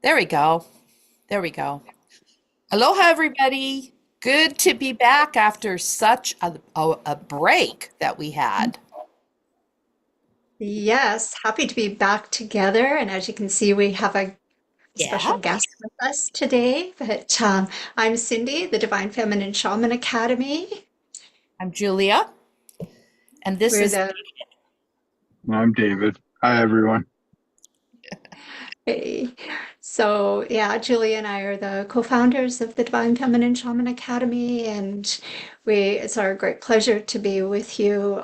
There we go. There we go. Aloha, everybody. Good to be back after such a break that we had. Yes, happy to be back together. And as you can see, we have a Yeah. special guest with us today. But I'm Cindy, the Divine Feminine Shaman Academy. I'm Julia, and this We're is the I'm David. Hi, everyone. Hey. So yeah, Julie and I are the co-founders of the Divine Feminine Shaman Academy, and it's our great pleasure to be with you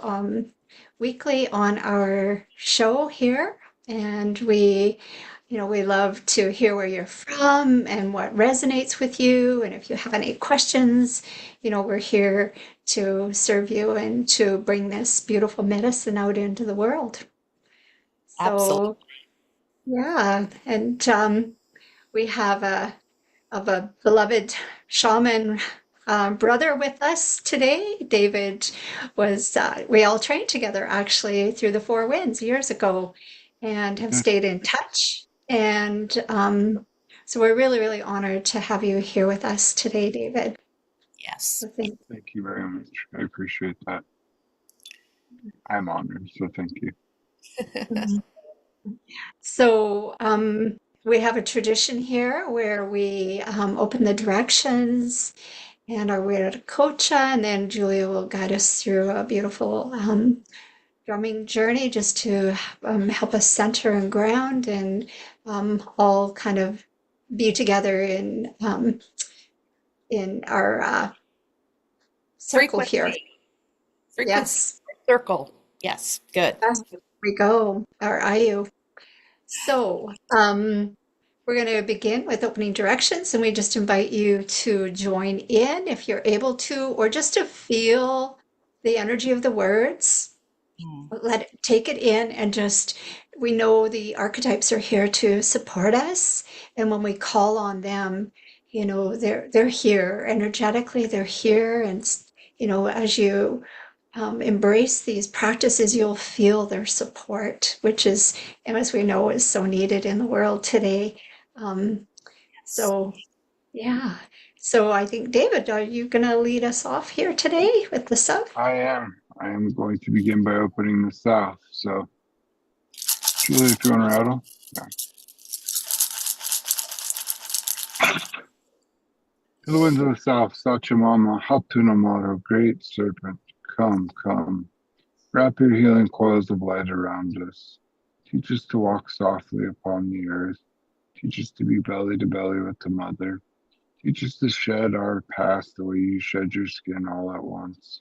weekly on our show here. And we love to hear where you're from and what resonates with you. And if you have any questions, we're here to serve you and to bring this beautiful medicine out into the world. absolutely So yeah, and we have a beloved shaman brother with us today. David was we all trained together actually through the Four Winds years ago, and have Yeah, stayed in touch. And so we're really, really honored to have you here with us today, David. yes. So thank thank you very much. I appreciate that. I'm honored, so thank you. you. So we have a tradition here where we open the directions and our way to Kocha, and then Julia will guide us through a beautiful drumming journey just to help us center and ground and all kind of be together in our circle here. Frequency, frequency Yes, circle. Yes, good. yes, there we go. Our IU. So, we're going to begin with opening directions, and we just invite you to join in if you're able to, or just to feel the energy of the words. Mm. Take it in, and just, we know the archetypes are here to support us, and when we call on them, they're here energetically, they're here, and as you embrace these practices, you'll feel their support, which is, and as we know, is so needed in the world today. Um, Yes. so, yeah. So I think, David, are you going to lead us off here today with the sub? I am. I am going to begin by opening the south. So, Julie, if you want to rattle. Yeah. To the winds of the south, Sachamama, Hatunamaro, great serpent, come, come. Wrap your healing coils of light around us. Teach us to walk softly upon the earth. Teach us to be belly to belly with the mother. Teach us to shed our past the way you shed your skin all at once.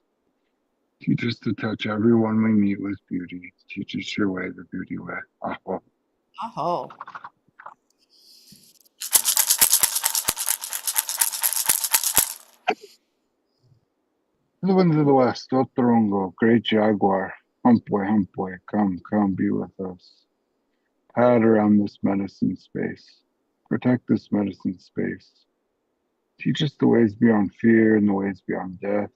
Teach us to touch everyone we meet with beauty. Teach us your way, the beauty way. Aho. Oh, The winds of the west, Otorongo, great jaguar. Humpway, humpway, come, come, be with us. Pad around this medicine space. Protect this medicine space. Teach us the ways beyond fear and the ways beyond death.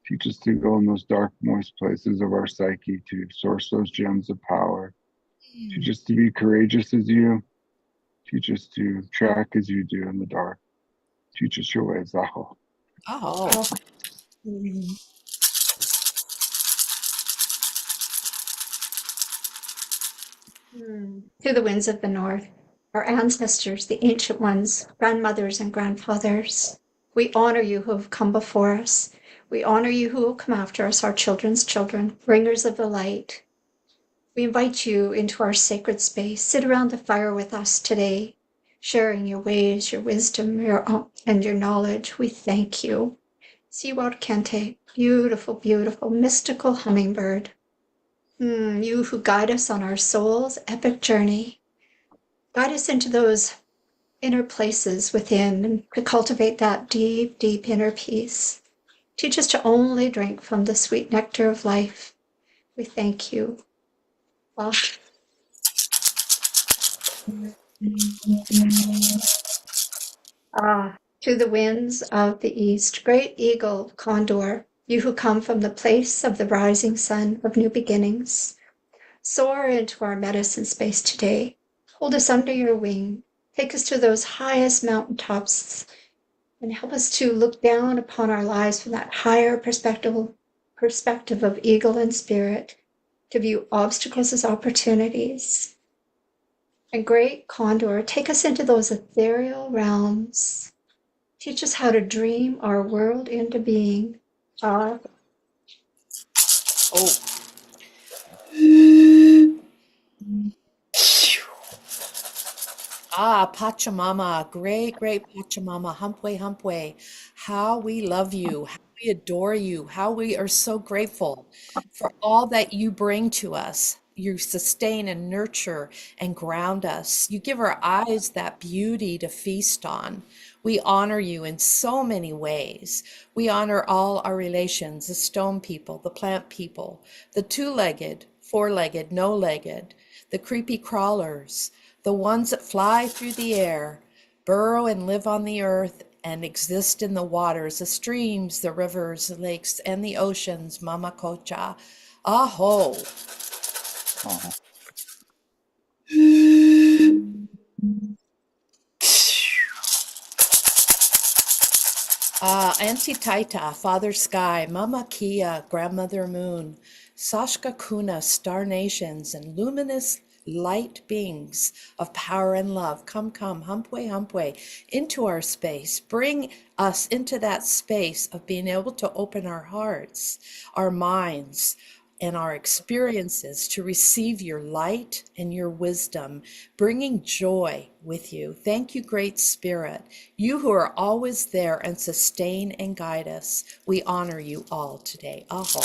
Teach us to go in those dark, moist places of our psyche to source those gems of power. Teach us to be courageous as you. Teach us to track as you do in the dark. Teach us your ways, Aho. oh. Oh. Mm. To the winds of the north, our ancestors, the ancient ones, grandmothers and grandfathers, we honor you who have come before us. We honor you who will come after us, our children's children, bringers of the light. We invite you into our sacred space. Sit around the fire with us today, sharing your ways, your wisdom, and your knowledge. We thank you. Siwat Kente, beautiful, beautiful, mystical hummingbird. You who guide us on our soul's epic journey. Guide us into those inner places within and to cultivate that deep, deep inner peace. Teach us to only drink from the sweet nectar of life. We thank you. Ah, to the winds of the east, great eagle, condor, you who come from the place of the rising sun of new beginnings, soar into our medicine space today. Hold us under your wing Take us to those highest mountaintops and help us to look down upon our lives from that higher perspective of eagle and spirit, to view obstacles as opportunities. And great Condor, take us into those ethereal realms. Teach us how to dream our world into being. Oh. Ah, Pachamama, great, great Pachamama, Humpway, Humpway. How we love you, how we adore you, how we are so grateful for all that you bring to us. You sustain and nurture and ground us. You give our eyes that beauty to feast on. We honor you in so many ways. We honor all our relations, the stone people, the plant people, the two-legged, four-legged, no-legged, the creepy crawlers, the ones that fly through the air, burrow and live on the earth, and exist in the waters, the streams, the rivers, the lakes, and the oceans. Mama Kocha. Aho. Uh-huh. Auntie Taita, Father Sky, Mama Kia, Grandmother Moon, Sashka Kuna, Star Nations, and luminous light beings of power and love. Come, Humpway, Humpway, into our space. Bring us into that space of being able to open our hearts, our minds, and our experiences to receive your light and your wisdom, bringing joy with you. Thank you, Great Spirit, you who are always there and sustain and guide us. We honor you all today. Aho.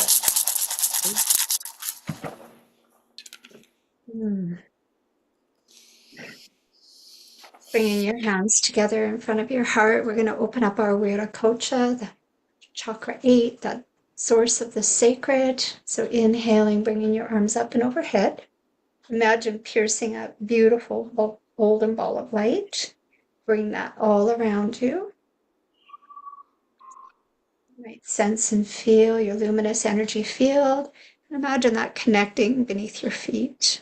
Bringing your hands together in front of your heart, we're going to open up our Viracocha, the chakra 8, that source of the sacred. So inhaling, bringing your arms up and overhead. Imagine piercing a beautiful golden ball of light. Bring that all around you. Right, sense and feel your luminous energy field. And imagine that connecting beneath your feet.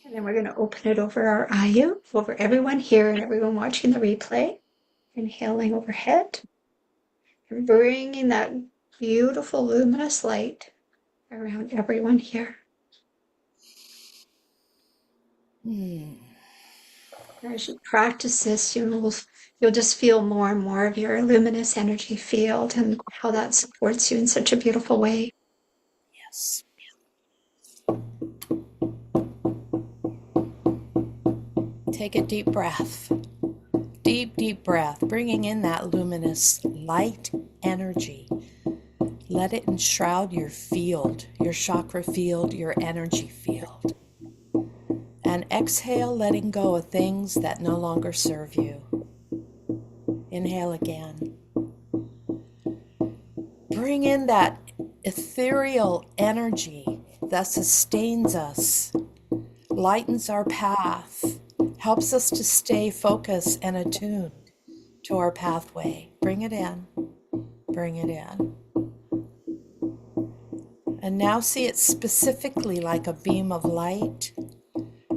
And then we're going to open it over our Ayu, over everyone here and everyone watching the replay. Inhaling overhead. And bringing that beautiful luminous light around everyone here. As you practice this, you'll just feel more and more of your luminous energy field and how that supports you in such a beautiful way. Yes. Take a deep breath. Deep breath, bringing in that luminous light energy. Let it enshroud your field, your chakra field, your energy field. And exhale, letting go of things that no longer serve you. Inhale again. Bring in that ethereal energy that sustains us, lightens our path, helps us to stay focused and attuned to our pathway. Bring it in. Bring it in. And now see it specifically like a beam of light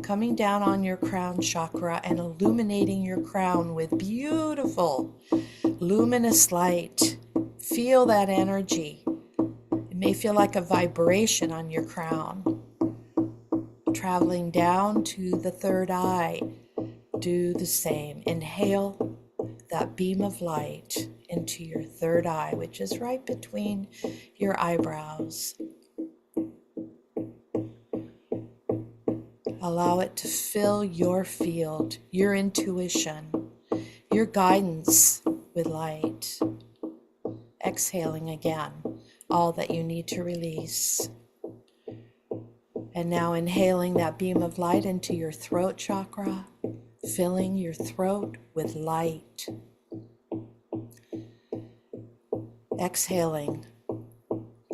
coming down on your crown chakra and illuminating your crown with beautiful luminous light. Feel that energy. It may feel like a vibration on your crown. Traveling down to the third eye. Do the same. Inhale that beam of light into your third eye, which is right between your eyebrows. Allow it to fill your field, your intuition, your guidance with light. Exhaling again, all that you need to release. And now inhaling that beam of light into your throat chakra, filling your throat with light. Exhaling,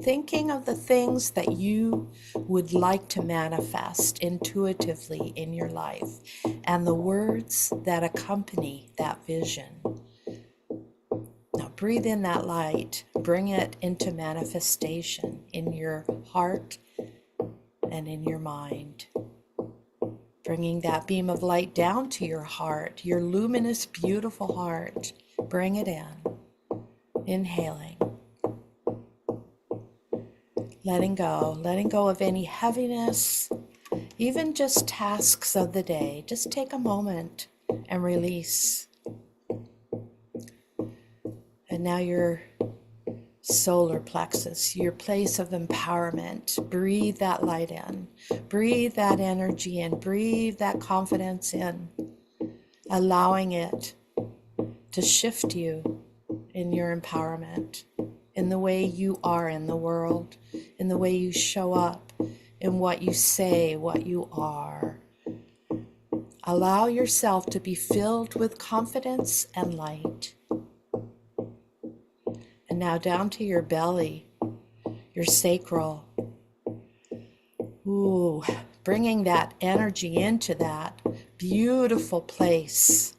thinking of the things that you would like to manifest intuitively in your life and the words that accompany that vision. Now breathe in that light, bring it into manifestation in your heart and in your mind. Bringing that beam of light down to your heart, your luminous, beautiful heart. Bring it in. Inhaling. Letting go of any heaviness, even just tasks of the day. Just take a moment and release. And now your solar plexus, your place of empowerment. Breathe that light in. Breathe that energy in. Breathe that confidence in. Allowing it to shift you in your empowerment, in the way you are in the world, in the way you show up, in what you say, what you are. Allow yourself to be filled with confidence and light. And now down to your belly, your sacral. Ooh, bringing that energy into that beautiful place.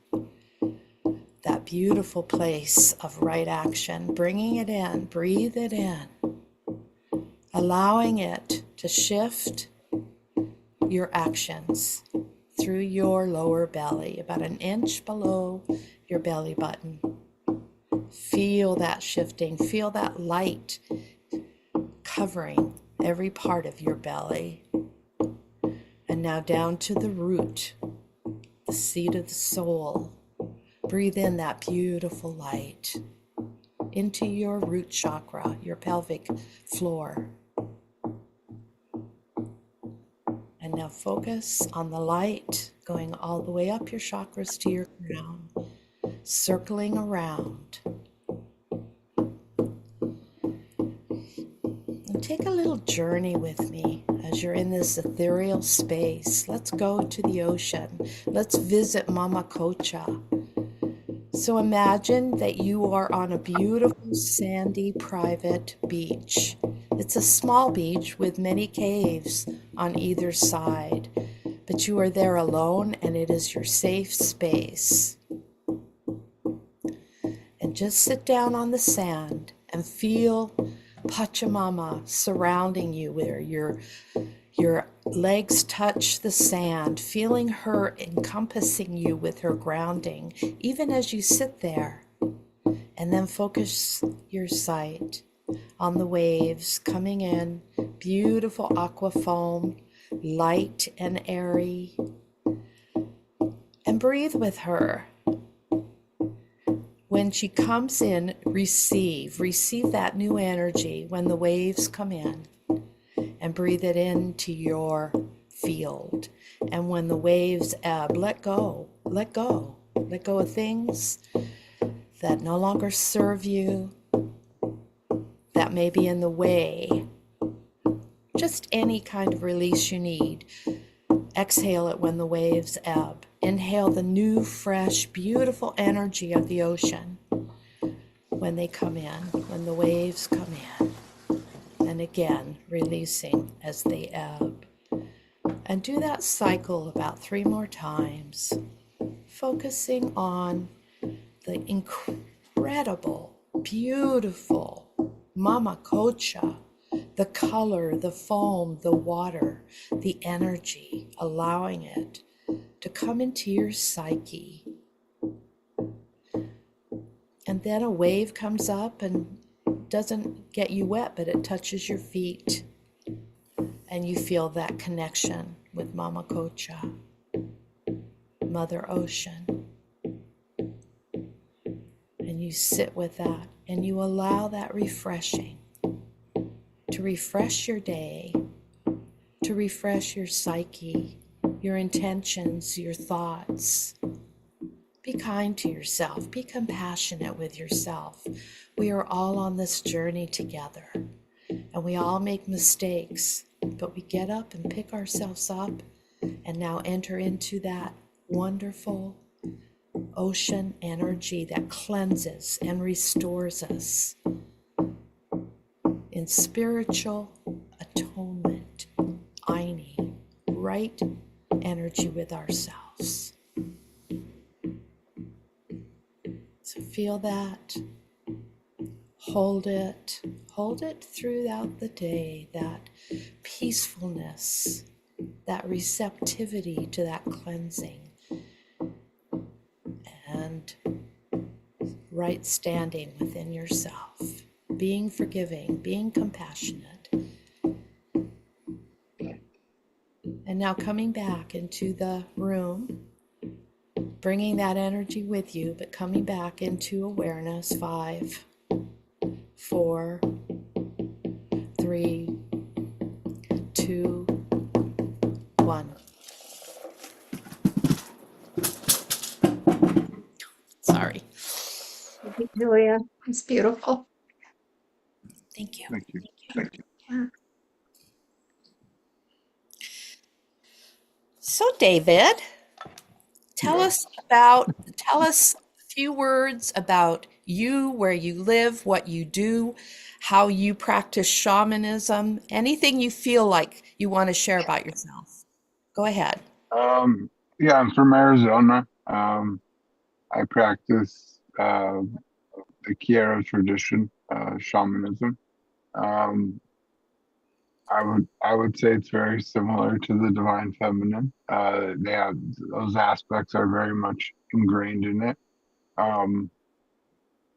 That beautiful place of right action. Bringing it in, breathe it in. Allowing it to shift your actions through your lower belly, about an inch below your belly button. Feel that shifting, feel that light covering every part of your belly. And now down to the root, the seat of the soul. Breathe in that beautiful light into your root chakra, your pelvic floor. And now focus on the light going all the way up your chakras to your crown, circling around. And take a little journey with me as you're in this ethereal space. Let's go to the ocean. Let's visit Mama Cocha. So imagine that you are on a beautiful sandy private beach. It's a small beach with many caves on either side, but you are there alone and it is your safe space. And just sit down on the sand and feel Pachamama surrounding you, where your legs touch the sand, feeling her encompassing you with her grounding, even as you sit there. And then focus your sight on the waves coming in, beautiful aqua foam, light and airy. And breathe with her. When she comes in, receive that new energy when the waves come in. And breathe it into your field. And when the waves ebb, let go of things that no longer serve you, that may be in the way. Just any kind of release you need. Exhale it when the waves ebb. Inhale the new, fresh, beautiful energy of the ocean when they come in, when the waves come in. And again, releasing as they ebb. And do that cycle about 3 more times, focusing on the incredible, beautiful Mama Cocha, the color, the foam, the water, the energy, allowing it to come into your psyche. And then a wave comes up and doesn't get you wet, but it touches your feet. And you feel that connection with Mama Cocha, Mother Ocean. And you sit with that and you allow that refreshing to refresh your day, to refresh your psyche, your intentions, your thoughts. Be kind to yourself. Be compassionate with yourself. We are all on this journey together, and we all make mistakes, but we get up and pick ourselves up and now enter into that wonderful ocean energy that cleanses and restores us in spiritual atonement, Aini, right energy with ourselves. So feel that, hold it throughout the day, that peacefulness, that receptivity to that cleansing and right standing within yourself, being forgiving, being compassionate. And now coming back into the room, bringing that energy with you, but coming back into awareness. 5, 4, 3, 2, 1. Sorry. Thank you, Julia. It's beautiful. Thank you. Thank you. Yeah. So, David, tell Yes. us a few words about you, where you live, what you do, how you practice shamanism, anything you feel like you want to share about yourself. Go ahead. Yeah, I'm from Arizona. I practice the Q'ero tradition, shamanism. Um, I would say it's very similar to the divine feminine. They have those aspects are very much ingrained in it.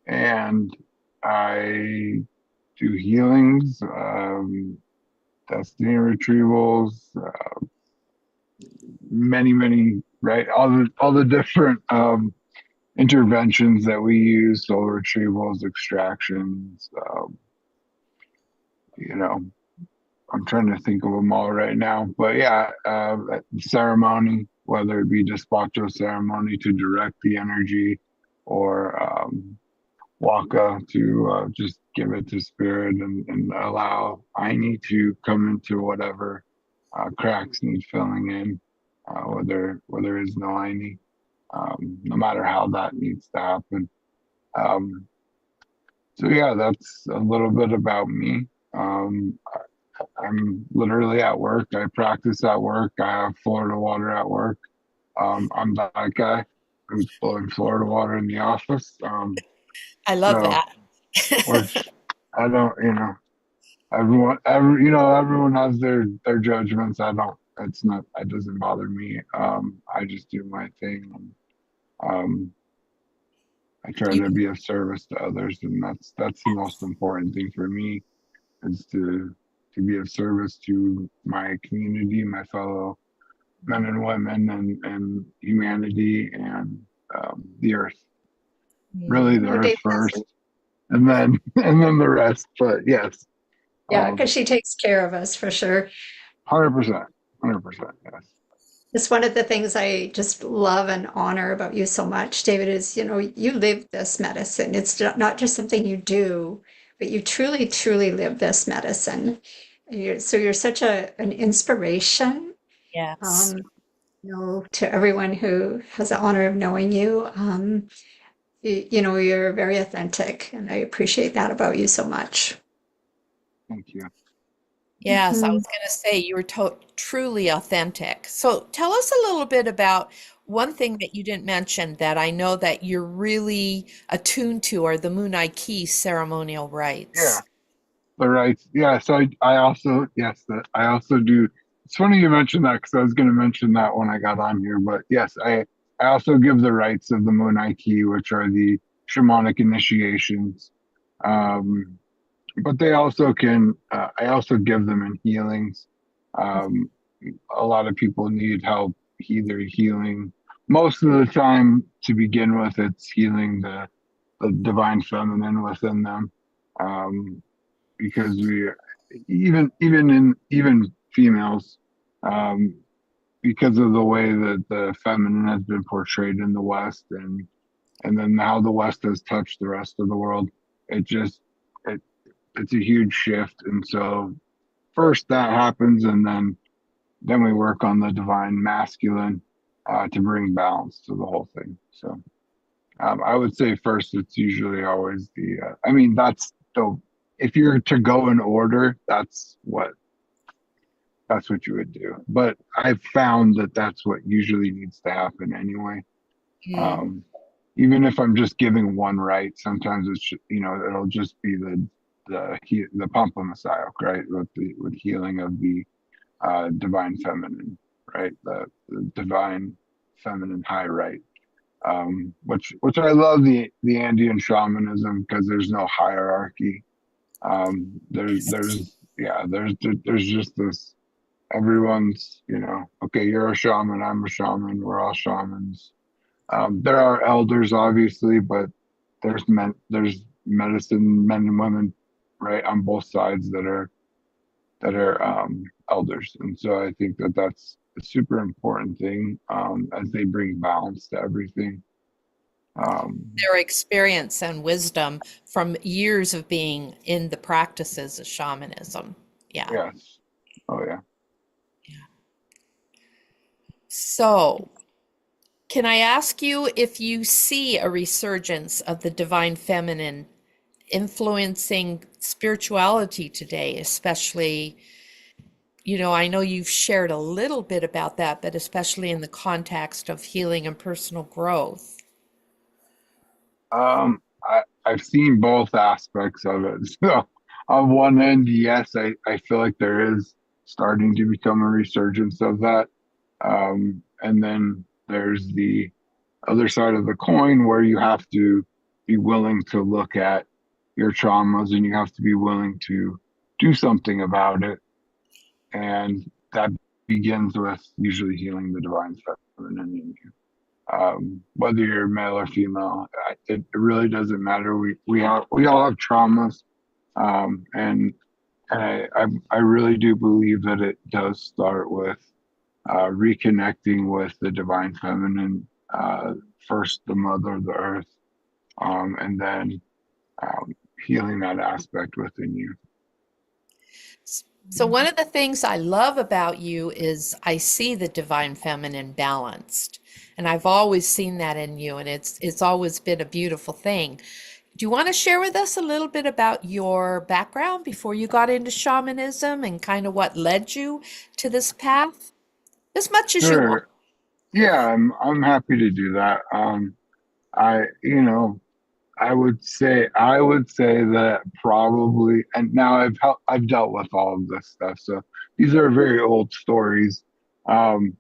And I do healings, destiny retrievals, many, right? All the different interventions that we use, soul retrievals, extractions. You know, I'm trying to think of them all right now, but yeah, ceremony, whether it be despacho ceremony to direct the energy, or waka to just give it to spirit and allow Aini to come into whatever cracks need filling in, where there is no Aini, no matter how that needs to happen. Um, so yeah, that's a little bit about me. I'm literally at work. I practice at work. I have Florida water at work. I'm that guy who's blowing Florida water in the office. I love So, that. which I don't, everyone has their judgments. I don't. It's not. It doesn't bother me. I just do my thing. Um, I try You, to be of service to others, and that's the most important thing for me, is to be of service to my community, my fellow men and women, and humanity, and the earth. Really, the Oh, earth Dave, first, and then and then the rest. But yes, yeah, because she takes care of us for sure. 100%, 100%. Yes. It's one of the things I just love and honor about you so much, David, is, you live this medicine. It's not just something you do, but you truly, truly live this medicine. So you're such an inspiration, yes. um, to everyone who has the honor of knowing you. You're very authentic, and I appreciate that about you so much. Thank you. Yes, I Mhm. was going to say you were truly authentic. So tell us a little bit about one thing that you didn't mention that I know that you're really attuned to are the Munai Ki ceremonial Yeah. rites. The rights. Yeah. So I also, yes, I also do. It's funny you mentioned that, because I was going to mention that when I got on here. But yes, I also give the rites of the Monaiki, which are the shamanic initiations. Um, but they also can. I also give them in healings. Um, a lot of people need help either healing. Most of the time, to begin with, it's healing the divine feminine within them. Um, because we even females, um, because of the way that the feminine has been portrayed in the West, and then how the West has touched the rest of the world, it just it it's a huge shift. And so first that happens, and then we work on the divine masculine, to bring balance to the whole thing. So I would say first, it's usually always I mean, that's the, if you're to go in order, that's what you would do. But I've found that that's what usually needs to happen anyway. Mm, Um, Even if I'm just giving one right, sometimes it'll just be the Pampa Messiah, right? With healing of the divine feminine, right? The divine feminine high right, which I love the Andean shamanism because there's no hierarchy. There's just this, everyone's, okay, you're a shaman, I'm a shaman, we're all shamans. There are elders, obviously, but there's medicine men and women, right, on both sides that are elders, and so I think that that's a super important thing, as they bring balance to everything. Um, Their experience and wisdom from years of being in the practices of shamanism. Yeah. yes, oh yeah. So, can I ask you if you see a resurgence of the divine feminine influencing spirituality today, especially, I know you've shared a little bit about that, but especially in the context of healing and personal growth. I've seen both aspects of it. So on one end, yes, I feel like there is starting to become a resurgence of that. And then there's the other side of the coin where you have to be willing to look at your traumas and you have to be willing to do something about it. And that begins with usually healing the divine feminine in you. Whether you're male or female, it really doesn't matter. We all have traumas, and I really do believe that it does start with reconnecting with the divine feminine, first the mother of the earth, and then healing that aspect within you. So one of the things I love about you is I see the divine feminine balanced. And I've always seen that in you, and it's always been a beautiful thing. Do you want to share with us a little bit about your background before you got into shamanism and kind of what led you to this path? As much as you want. Sure. Yeah, I'm happy to do that. I you know I would say that probably, and now I've dealt with all of this stuff, so these are very old stories. Um,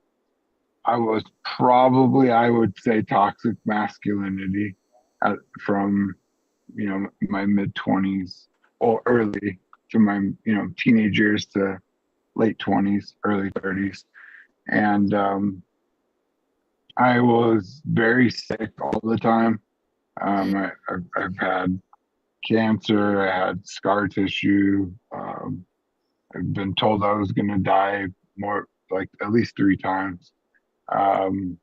I was probably, I would say, toxic masculinity from my mid 20s or early to my teenage years to late 20s, early 30s, and I was very sick all the time. I've had cancer. I had scar tissue. I've been told I was going to die more, like at least 3 times. Um,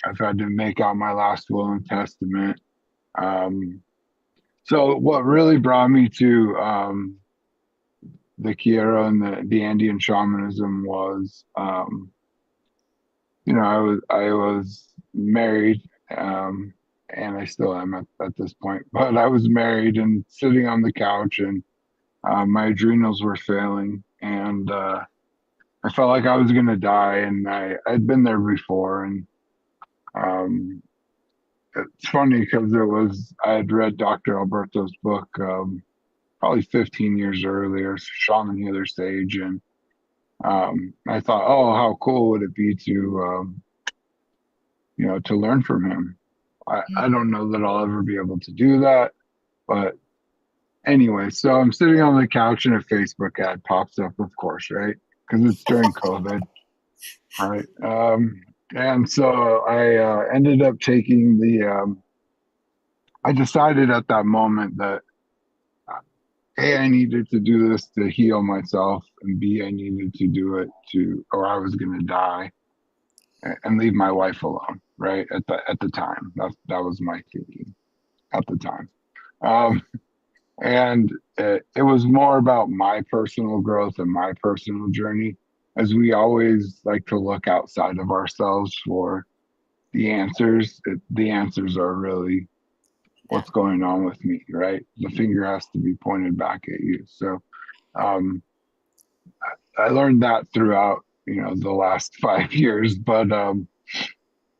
I've had to make out my last will and testament. So what really brought me to the Kiera and the Andean shamanism was, I was married, and I still am at this point, but I was married and sitting on the couch, and my adrenals were failing, and I felt like I was gonna die, and I'd been there before, and um, it's funny because I had read Dr. Alberto's book, probably 15 years earlier, Shaman Healer Sage, and I thought, oh, how cool would it be to learn from him. I don't know that I'll ever be able to do that, but anyway, so I'm sitting on the couch and a Facebook ad pops up, of course, right? Because it's during COVID, right? And so I ended up taking I decided at that moment that A, I needed to do this to heal myself, and B, I needed to do it or I was going to die and leave my wife alone, right? At the time, that was my thinking at the time. Um, and it was more about my personal growth and my personal journey, as we always like to look outside of ourselves for the answers. The answers are really what's going on with me, right? The finger has to be pointed back at you. So um, I learned that throughout, the last 5 years. But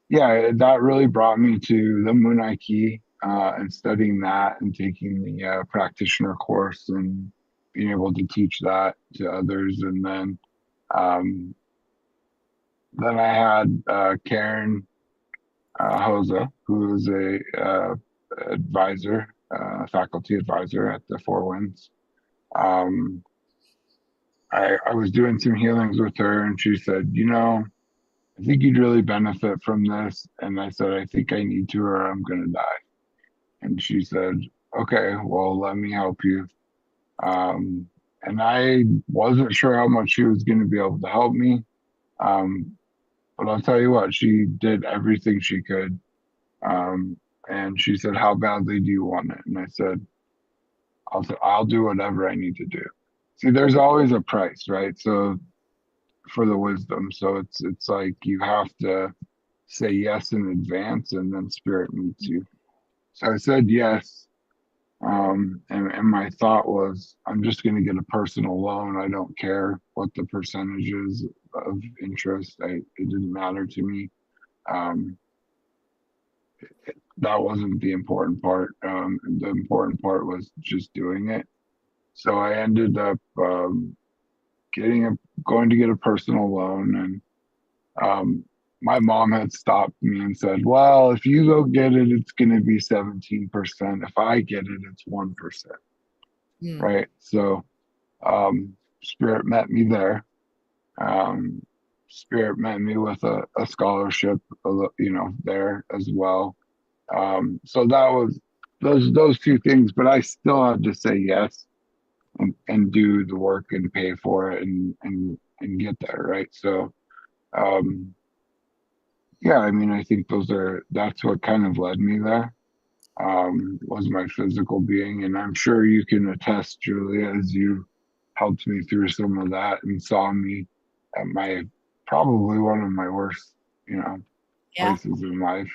yeah, that really brought me to the Munaiki, and studying that and taking the practitioner course and being able to teach that to others. And then Um, then I had Karen Hoza, who is a advisor, faculty advisor at the Four Winds. Um, I was doing some healings with her, and she said, "You know, I think you'd really benefit from this." And I said, "I think I need to, or I'm going to die." And she said, "Okay, well, let me help you." Um, and I wasn't sure how much she was going to be able to help me. Um, but I'll tell you what, she did everything she could. Um, and she said, "How badly do you want it?" And I said, I'll do whatever I need to do." See, there's always a price, right? So for the wisdom, so it's like you have to say yes in advance, and then spirit meets you. So I said yes. And my thought was, I'm just going to get a personal loan. I don't care what the percentage is of interest. It didn't matter to me. Um, that wasn't the important part. The important part was just doing it. So I ended up getting a going to get a personal loan, and um, my mom had stopped me and said, "Well, if you go get it, it's going to be 17%. If I get it, it's 1%." Mm. Right? So Spirit met me there. Um, Spirit met me with a scholarship, there as well. So that was those two things, but I still had to say yes and do the work and pay for it and get there, right? So um, yeah, I mean, I think that's what kind of led me there. Was my physical being, and I'm sure you can attest, Julia, as you helped me through some of that and saw me at my probably one of my worst, you know, Yeah. places in life.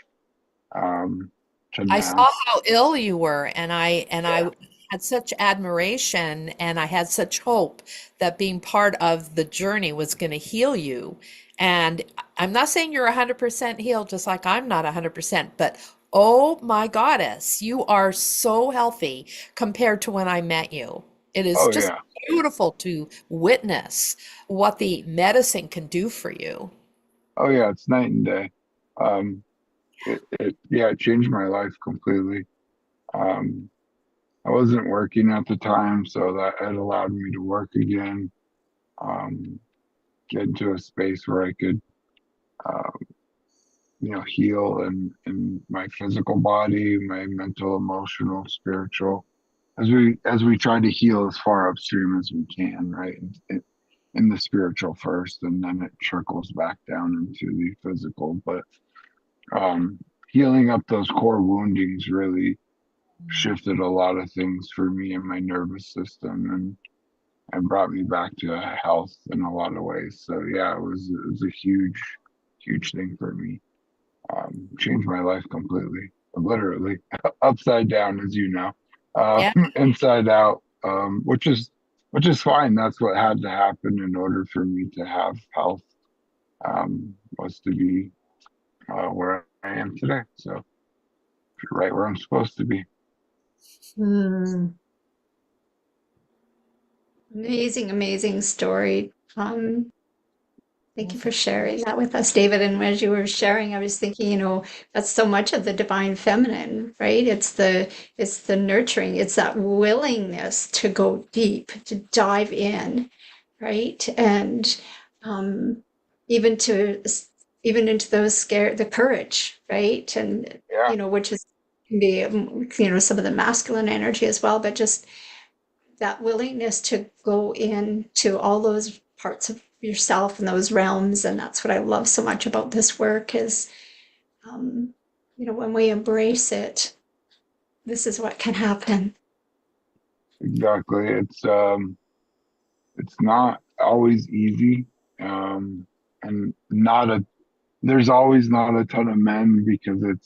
Um, to I saw now. how ill you were, and Yeah. I had such admiration and I had such hope that being part of the journey was going to heal you. And I'm not saying you're 100% healed, just like I'm not 100%, but oh my goddess, you are so healthy compared to when I met you. It is Oh just yeah. beautiful to witness what the medicine can do for you. Oh yeah. It's night and day. It changed my life completely. Um, I wasn't working at the time, so that it allowed me to work again. Um, get into a space where I could, uh, heal in my physical body, my mental, emotional, spiritual, as we try to heal as far upstream as we can, right? In the spiritual first, and then it trickles back down into the physical. But um, healing up those core woundings really shifted a lot of things for me in my nervous system and brought me back to health in a lot of ways. So yeah, it was a huge thing for me. Changed my life completely, literally upside down, as you know, Yeah. inside out, which is fine. That's what had to happen in order for me to have health, was to be where I am today. So right where I'm supposed to be. Hmm. Amazing, amazing story. Thank you for sharing that with us, David. And as you were sharing, I was thinking, that's so much of the divine feminine, right? It's the nurturing, it's that willingness to go deep, to dive in, right? And um, even to even into those the courage, right? And Yeah, which is can be some of the masculine energy as well, but just that willingness to go into all those parts of yourself and those realms. And that's what I love so much about this work is, um, when we embrace it, this is what can happen. exactly. It's not always easy, and not a there's always not a ton of men because it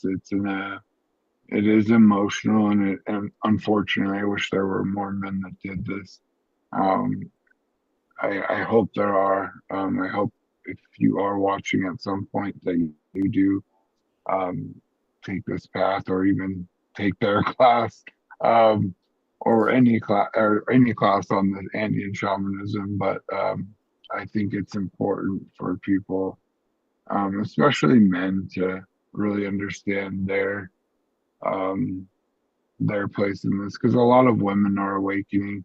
is emotional, and unfortunately, I wish there were more men that did this. Um, I hope there are. I hope if you are watching at some point that you do um, take this path or even take their class, or any class on the Andean shamanism. But I think it's important for people, especially men, to really understand um, their place in this, because a lot of women are awakening,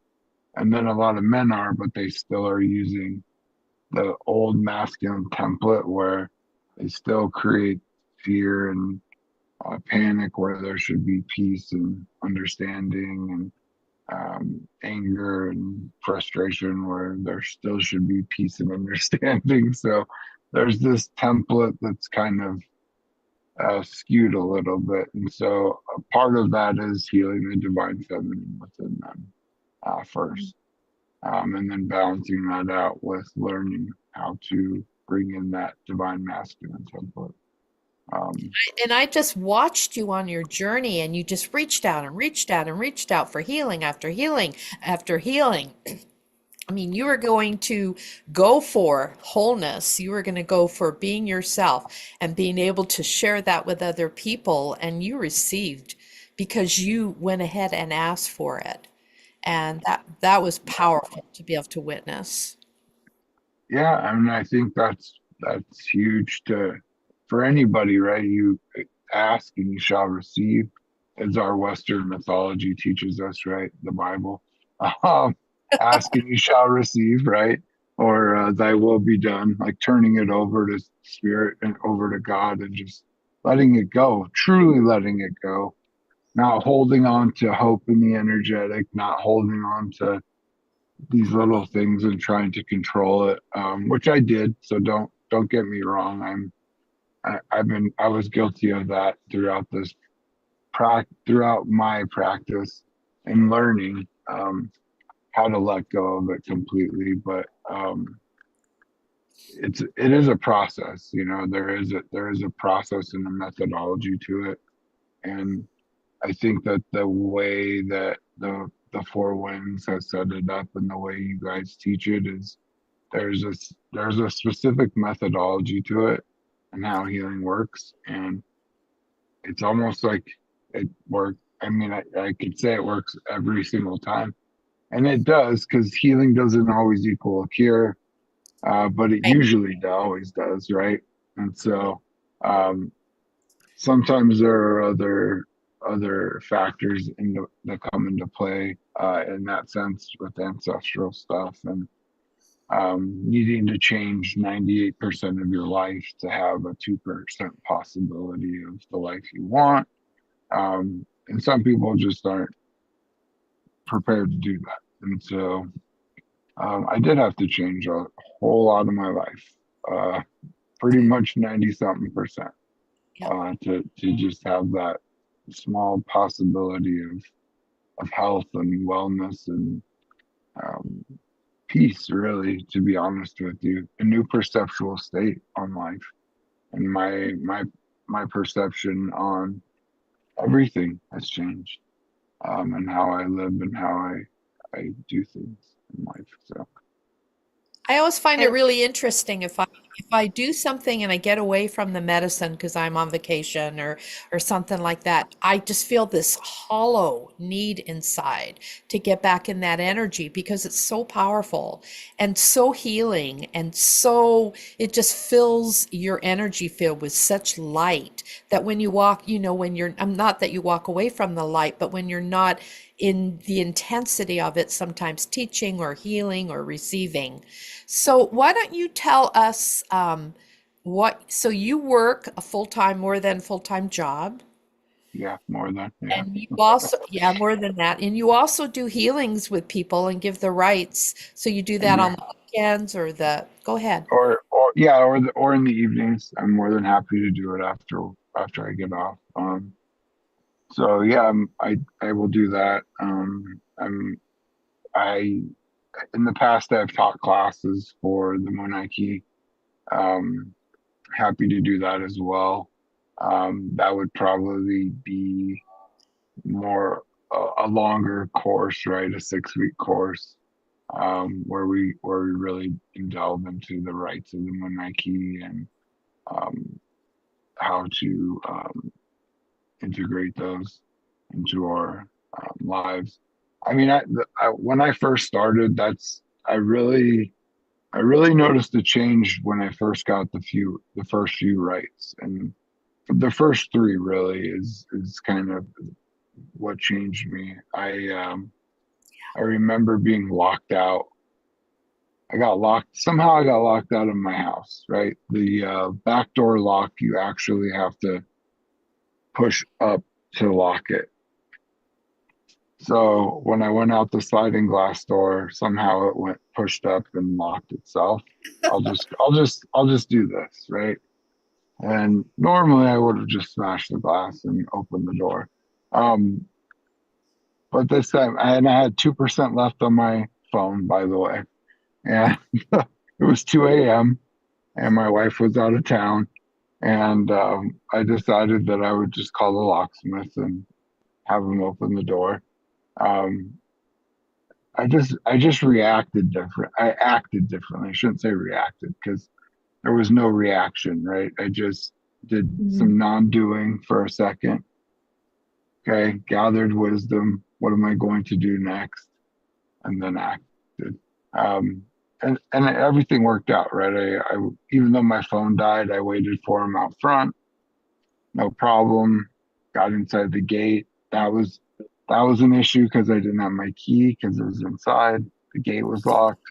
and then a lot of men are, but they still are using the old masculine template where they still create fear and panic where there should be peace and understanding, and anger and frustration where there still should be peace and understanding. So there's this template that's kind of skewed a little bit. And so a part of that is healing the divine feminine within them first, and then balancing that out with learning how to bring in that divine masculine template. And I just watched you on your journey, and you just reached out and reached out and reached out for healing after healing after healing. I mean, you were going to go for wholeness. You were going to go for being yourself and being able to share that with other people. And you received because you went ahead and asked for it. And that was powerful to be able to witness. Yeah, I mean, I think that's huge to for anybody, right? You ask and you shall receive, as our Western mythology teaches us, right? The Bible. Um, Ask and you shall receive, right? Or thy will be done, like turning it over to spirit and over to God and just letting it go, truly letting it go, not holding on to hope in the energetic, not holding on to these little things and trying to control it, which I did. So don't get me wrong. I was guilty of that throughout throughout my practice and learning how to let go of it completely. But it is a process. You know, there is a process and a methodology to it, and I think that the way that the Four Winds has set it up and the way you guys teach it is there's a specific methodology to it and how healing works, and it's almost like it works. I mean, I could say it works every single time, and it does, because healing doesn't always equal a cure, but it Right. usually always does, right? And so um, sometimes there are other factors that come into play in that sense with ancestral stuff, and needing to change 98% of your life to have a 2% possibility of the life you want. And some people just aren't prepared to do that. And so I did have to change a whole lot of my life, pretty much 90 something percent, Yep. to just have that small possibility of health and wellness and um, peace, really, to be honest with you, a new perceptual state on life, and my perception on everything has changed, and how I live and how I do things in life. So I always find it And really interesting if I do something and I get away from the medicine because I'm on vacation or something like that. I just feel this hollow need inside to get back in that energy because it's so powerful and so healing and so it just fills your energy field with such light that when you walk, when you're, I'm not that you walk away from the light, but when you're not in the intensity of it, sometimes teaching or healing or receiving. So why don't you tell us so you work a full-time, more than full-time job, yeah, more than yeah. and you also, yeah, more than that, and you also do healings with people and give the rights. So you do that Yeah. on the weekends go ahead. Or yeah, or in the evenings. I'm more than happy to do it after I get off. So yeah, I will do that. I in the past I've taught classes for the Monarchy. Um, Happy to do that as well. That would probably be more a longer course, right? A 6 week course, where we really delve into the rights of the Monarchy and um, how to integrate those into our lives. I mean, when I first started, I really I really noticed a change when I first got the first few rights, and the first three really is kind of what changed me. I remember being locked out. I got locked. Somehow I got locked out of my house, right? The back door lock, you actually have to push up to lock it. So when I went out the sliding glass door, somehow it went pushed up and locked itself. I'll just do this, right? And normally I would have just smashed the glass and opened the door. Um, but this time, and I had 2% left on my phone, by the way. And it was 2 a.m. and my wife was out of town. And I decided that I would just call the locksmith and have him open the door. Um, I just reacted different. I acted differently. I shouldn't say reacted because there was no reaction, right? I just did Mhm. some non-doing for a second. Okay, gathered wisdom. What am I going to do next? And then acted. Um, and everything worked out, right? I even though my phone died, I waited for him out front. No problem. Got inside the gate. That was an issue because I didn't have my key because it was inside. The gate was locked.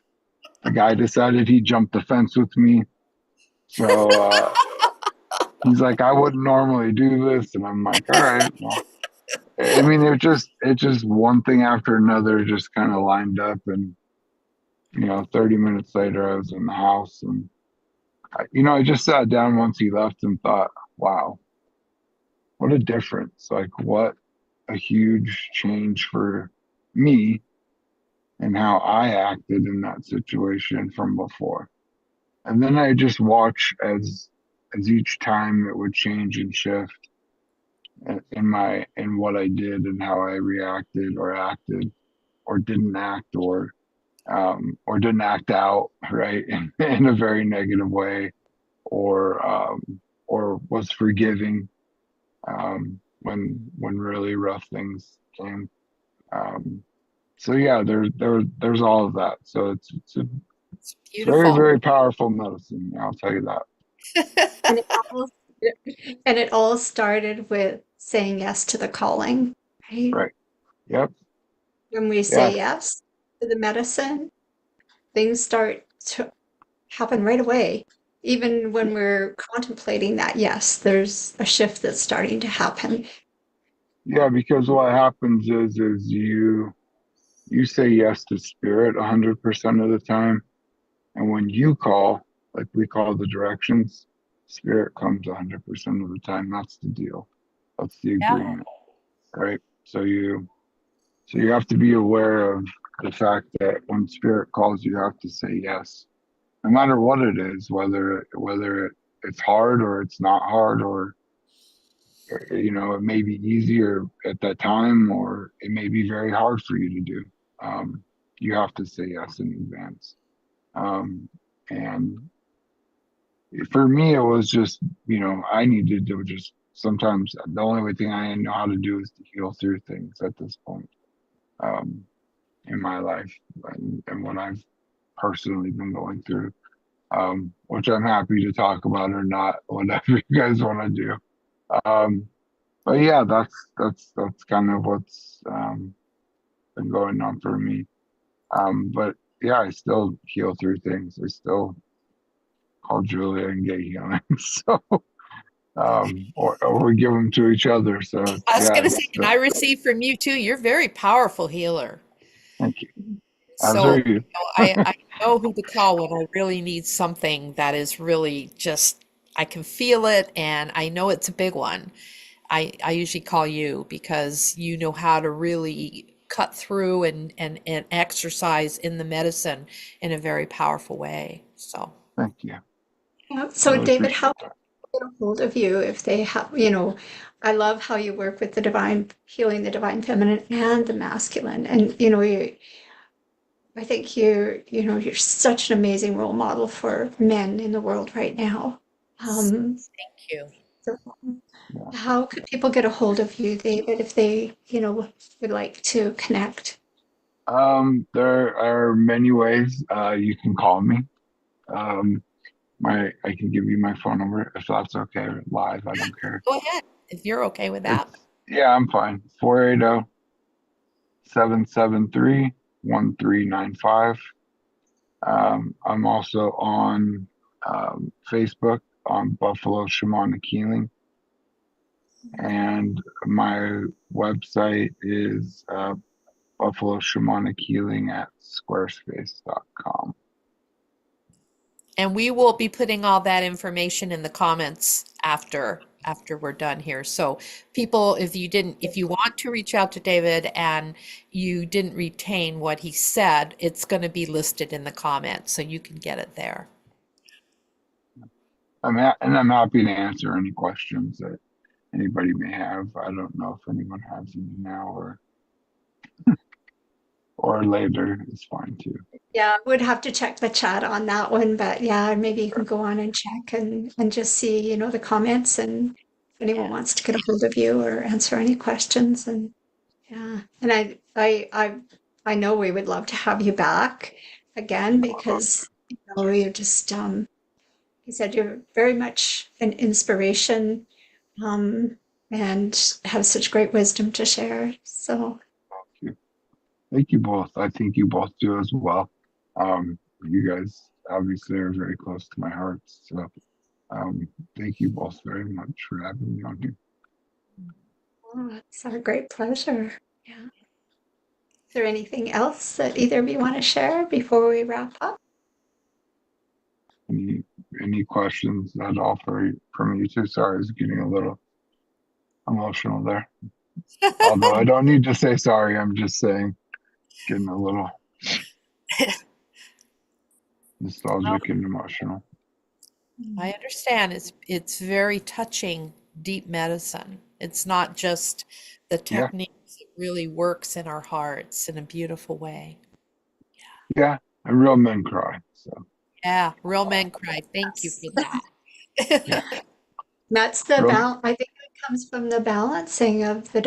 The guy decided he'd jump the fence with me. So he's like, I wouldn't normally do this, and I'm like, all right. Well, I mean, it just one thing after another just kind of lined up, and 30 minutes later, I was in the house, and I just sat down once he left and thought, wow, what a difference! Like, what a huge change for me and how I acted in that situation from before. And then I just watch as each time it would change and shift in what I did and how I reacted or acted or didn't act or didn't act out right in a very negative way or was forgiving when really rough things came. Um, so yeah, there's all of that. So It's it's very, beautiful. very powerful medicine. I'll tell you that. And it all and it all started with saying yes to the calling, right? Right. Yep. When we say Yeah. yes to the medicine, things start to happen right away. Even when we're contemplating that yes, there's a shift that's starting to happen. Yeah. Because what happens is you say yes to spirit 100% of the time, and when you call, like we call the directions, spirit comes 100% of the time. That's the deal. That's the Yeah. agreement, right? So you have to be aware of the fact that when spirit calls, you have to say yes, no matter what it is, whether it's hard or it's not hard, or it may be easier at that time, or it may be very hard for you to do. Um, you have to say yes in advance. And for me, it was just I needed to just sometimes the only thing I know how to do is to heal through things at this point um, in my life and what I've personally been going through, which I'm happy to talk about or not, whatever you guys want to do. Um, but yeah, that's kind of what's been going on for me. But yeah, I still heal through things. I still call Julia and get healing. So or we give them to each other. So I was yeah, going to say, and I receive from you too. You're a very powerful healer. thank you. As So, are you. I know who to call when I really need something that is really just, I can feel it and I know it's a big one. I usually call you because you know how to really cut through and exercise in the medicine in a very powerful way. So, Thank you. Yeah. I So, really David, how appreciate can that. they get a hold of you if they have, I love how you work with the divine, healing the divine feminine and the masculine. And, I think you're such an amazing role model for men in the world right now. Um, thank you. so Yeah. how could people get a hold of you, David, if they, would like to connect? There are many ways you can call me. Um, I can give you my phone number if that's okay. Live, I don't care. Go ahead if you're okay with that. Yeah, I'm fine. 480-773-1395. I'm also on Facebook on Buffalo Shamanic Healing, and my website is Buffalo Shamanic Healing at squarespace.com. And we will be putting all that information in the comments after we're done here. So people, if you want to reach out to David and you didn't retain what he said, it's going to be listed in the comments, so you can get it there. I'm happy to answer any questions that anybody may have. I don't know if anyone has any now or later. It's fine too. Yeah, I would have to check the chat on that one, but yeah, maybe you can go on and check and just see, the comments, and if anyone wants to get a hold of you or answer any questions. And yeah, and I know we would love to have you back again, because you're just you said you're very much an inspiration, um, and have such great wisdom to share. So Thank you both. I think you both do as well. You guys obviously are very close to my heart. So thank you both very much for having me on here. it's our great pleasure. Yeah. Is there anything else that either of you want to share before we wrap up? Any questions at all from you two? Sorry, I was getting a little emotional there. Although I don't need to say sorry, I'm just saying getting a little nostalgic and emotional. I understand. It's very touching, deep medicine. It's not just the Yeah, techniques, it really works in our hearts in a beautiful way. yeah. And real men cry. So Yeah, real men cry. Thank you for yeah, that. That's the real, balance. I think it comes from the balancing of the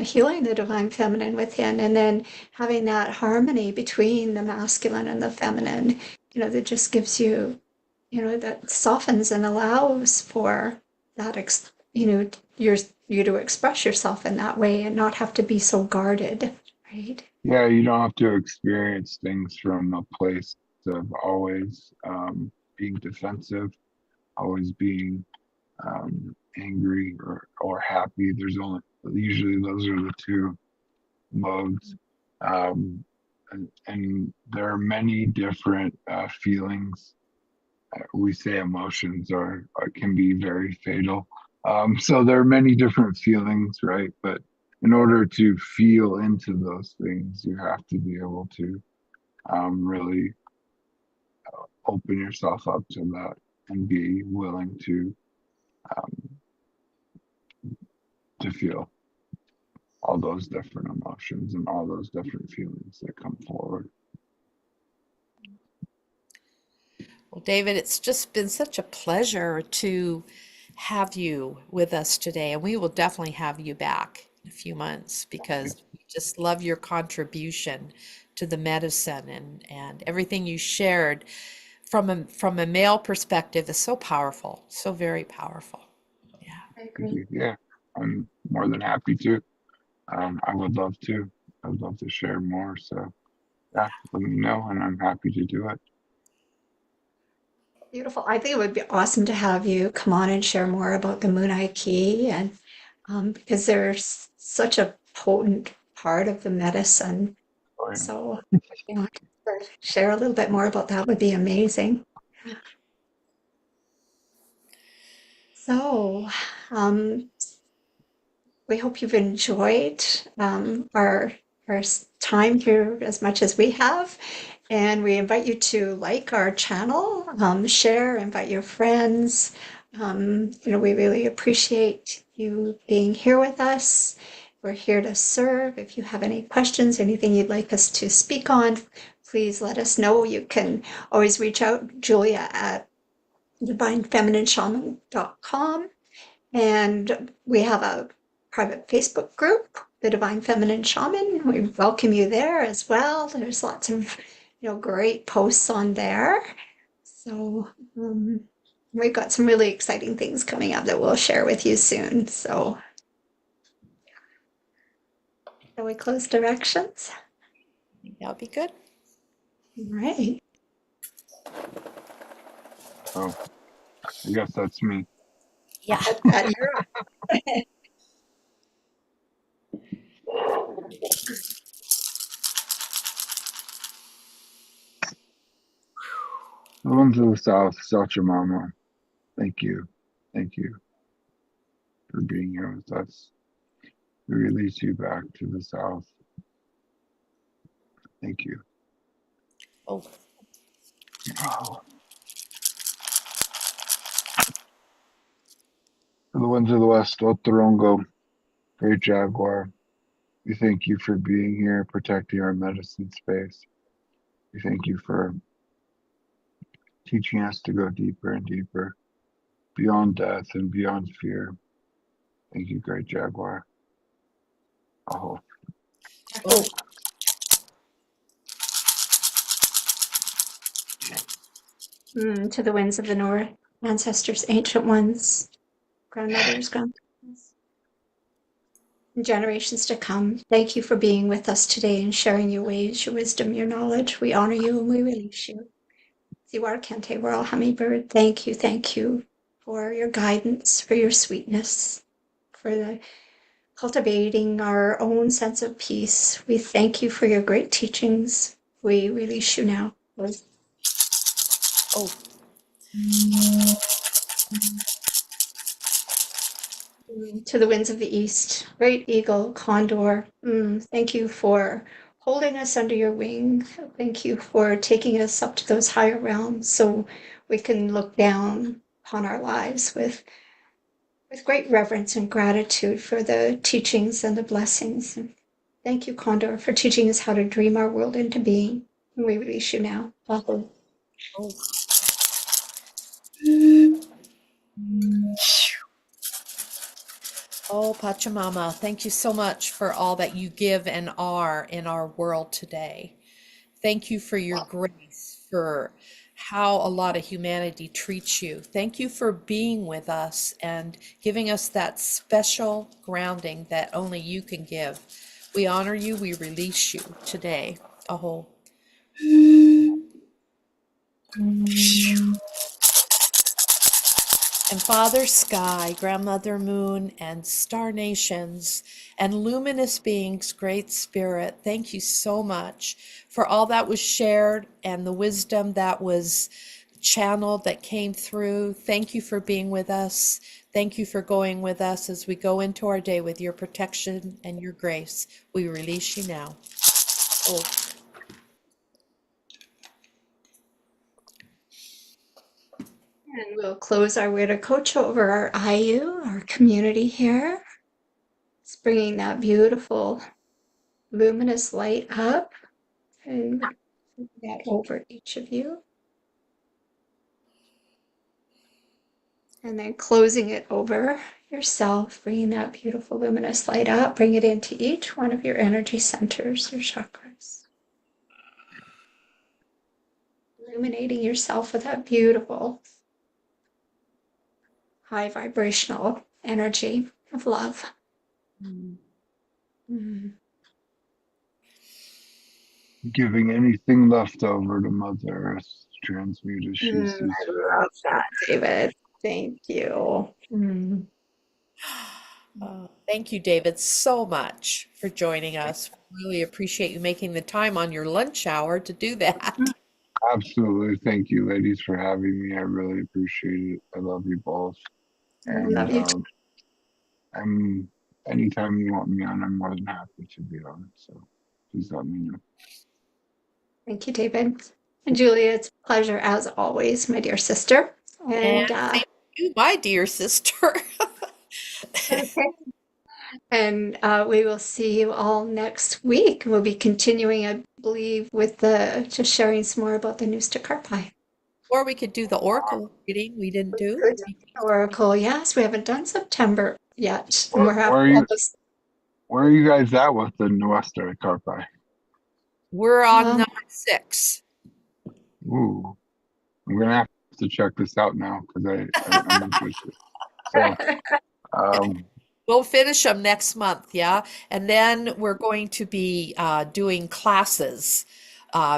healing the divine feminine within, and then having that harmony between the masculine and the feminine, that just gives you, that softens and allows for that, you to express yourself in that way and not have to be so guarded, right? yeah. You don't have to experience things from a place of always being defensive, always being angry or happy. There's only usually those are the two modes. And there are many different feelings. We say emotions can be very fatal. So there are many different feelings, right? But in order to feel into those things, you have to be able to really open yourself up to that and be willing um, to feel all those different emotions and all those different feelings that come forward. Well, David, it's just been such a pleasure to have you with us today, and we will definitely have you back in a few months because we just love your contribution to the medicine and everything you shared from a male perspective is so powerful, so very powerful. Yeah. I Thank agree. you. Yeah, I'm more than happy to. I would love to. I'd love to share more. So yeah, let me know, and I'm happy to do it. Beautiful. I think it would be awesome to have you come on and share more about the Moon Eye Key, and because there's such a potent part of the medicine. Oh, yeah. So, to share a little bit more about that would be amazing. So, um, we hope you've enjoyed our time here as much as we have. And we invite you to like our channel, share, invite your friends. We really appreciate you being here with us. We're here to serve. If you have any questions, anything you'd like us to speak on, please let us know. You can always reach out, Julia at divinefeminineshaman.com. And we have a private Facebook group, The Divine Feminine Shaman. We welcome you there as well. There's lots of great posts on there. So we've got some really exciting things coming up that we'll share with you soon. So shall we close directions? That'll be good. All right. Oh, I guess that's me. Yeah. You're up. The ones of the South, Sachamama, thank you. Thank you for being here with us. We release you back to the South. Thank you. Oh, Oh. For the ones of the West, Otorongo, Great Jaguar, we thank you for being here, protecting our medicine space. We thank you for teaching us to go deeper and deeper, beyond death and beyond fear. Thank you, Great Jaguar. Oh, oh, To the winds of the north, ancestors, ancient ones, grandmothers, grandparents, and generations to come. Thank you for being with us today and sharing your ways, your wisdom, your knowledge. We honor you and we release you. Siwar Kente, we're all hummingbird. Thank you for your guidance, for your sweetness, for the cultivating our own sense of peace. We thank you for your great teachings. We release you now. oh. To the winds of the east, great eagle, condor, thank you for holding us under your wing. Thank you for taking us up to those higher realms so we can look down upon our lives with great reverence and gratitude for the teachings and the blessings. And thank you, Condor, for teaching us how to dream our world into being. And we release you now. Father. Oh. Oh, Pachamama, thank you so much for all that you give and are in our world today. Thank you for your grace, for how a lot of humanity treats you. Thank you for being with us and giving us that special grounding that only you can give. We honor you, we release you today. Aho. And Father Sky, Grandmother Moon, and star nations, and luminous beings, Great Spirit, thank you so much for all that was shared and the wisdom that was channeled that came through. Thank you for being with us. Thank you for going with us as we go into our day with your protection and your grace. We release you now. Oh. And we'll close our Wiracocha over our Ayu, our community here. It's bringing that beautiful luminous light up and that over each of you. And then closing it over yourself, bringing that beautiful luminous light up, bring it into each one of your energy centers, your chakras. Illuminating yourself with that beautiful high vibrational energy of love. giving anything left over to Mother Earth to transmute as she sees I fit. love that, David. Thank you. Thank you, David, so much for joining us. Really appreciate you making the time on your lunch hour to do that. Absolutely. Thank you, ladies, for having me. I really appreciate it. I love you both. And Love you too. I'm anytime you want me on, I'm more than happy to be on. So please let me know. Thank you, David. And Julia, it's a pleasure as always, my dear sister. And And same to you, my dear sister. okay. And we will see you all next week. We'll be continuing, I believe, with the just sharing some more about the Nusta Carpi. Or we could do the Oracle reading we didn't do. Good Oracle, yes, we haven't done September yet. And Where, we're where are you? almost Where are you guys at with the Nuestra Carpi? We're on number 6. Ooh, I'm gonna have to check this out now because I'm interested. So, um, We'll finish them next month, yeah? And then we're going to be doing classes,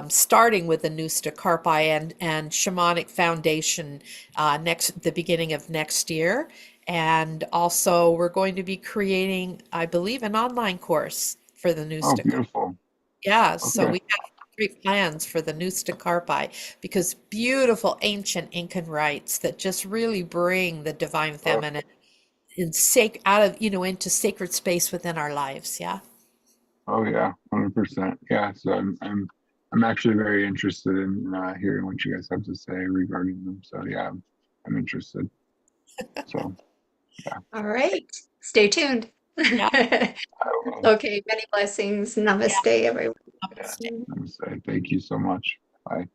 starting with the Nusta Carpi and Shamanic Foundation the beginning of next year. And also, we're going to be creating, I believe, an online course for the oh, Nusta Carpi. beautiful. Yeah, so Okay. we have great plans for the Nusta Carpi because beautiful ancient Incan rites that just really bring the divine Oh, feminine in out of, into sacred space within our lives. Yeah. oh yeah, 100%. Yeah. So I'm actually very interested in hearing what you guys have to say regarding them. So yeah, I'm interested. So yeah, All right. Stay tuned. Yeah. I will. Okay. Many blessings. Namaste, everyone. Yeah. Namaste. I'm say thank you so much. Bye.